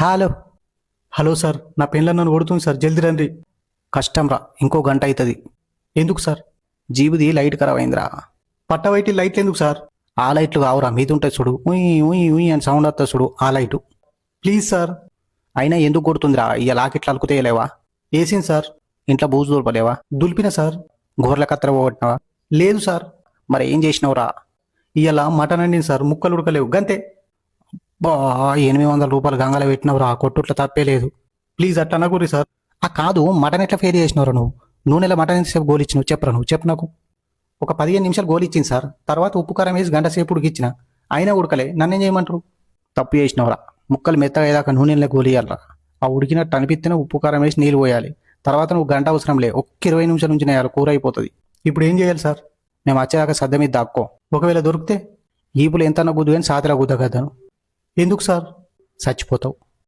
Hello. Hello sir, నా పెళ్ళ నన్ను కొడుతుంది సార్, జల్దీ రండి. కష్టం రా, ఇంకో గంట అవుతుంది. ఎందుకు సార్? జీబుది లైట్ ఖరాబ్ అయిందిరా. పట్టవైటి లైట్లు ఎందుకు సార్? ఆ లైట్లు కావురా, మీద ఉంటాయి చూడు, ఉయ్ ఉయ్ ఉయ్ అని సౌండ్ వస్తుంది చూడు, ఆ లైటు. Please sir. అయినా ఎందుకు కొడుతుందిరా? ఇక లాకెట్లు అలుకుతేయలేవా? వేసింది సార్. ఇంట్లో బూజు దులపలేవా? దులిపిన సార్. గోర్ల కత్తెర పోగొట్టినావా? లేదు సార్. మరి ఏం చేసినావురా? ఇవాళ మటన్ అండింది సార్, ముక్కలు ఉడకలేవు గంతే. బా, 800 రూపాయలు గంగలో పెట్టినవురా, కొట్టుట్ల తప్పే లేదు. ప్లీజ్ అట్లా అనకూరి సార్. ఆ కాదు, మటన్ ఎట్లా ఫెయిల్ చేసినవరా నువ్వు? నూనెలో మటన్ ఎంతసేపు గోలిచ్చినావు చెప్పరా, నువ్వు చెప్పు నాకు. ఒక 15 నిమిషాలు గోలిచ్చింది సార్, తర్వాత ఉప్పు కారం వేసి గంట సేపు ఉడికిచ్చిన, అయినా ఉడకలే, నన్నేం చేయమంటారు? తప్పు చేసినవరా. ముక్కలు మెత్తగా అయ్యాక నూనెలో గోలియాలరా. ఆ ఉడికినట్టు అనిపిస్తేనే ఉప్పు కారం వేసి నీళ్ళు పోయాలి. తర్వాత నువ్వు గంట అవసరం లే, ఒక్క 20 నిమిషాల నుంచి నేయాలి, కూర అయిపోతుంది. ఇప్పుడు ఏం చేయాలి సార్? మేము వచ్చేదాకా సద్ద మీద దాక్కో. ఒకవేళ దొరికితే ఈపులు ఎంతన్నా గుద్దు కానీ సాతిరా గుద్దగద్దను. ఎందుకు సార్? చచ్చిపోతావు.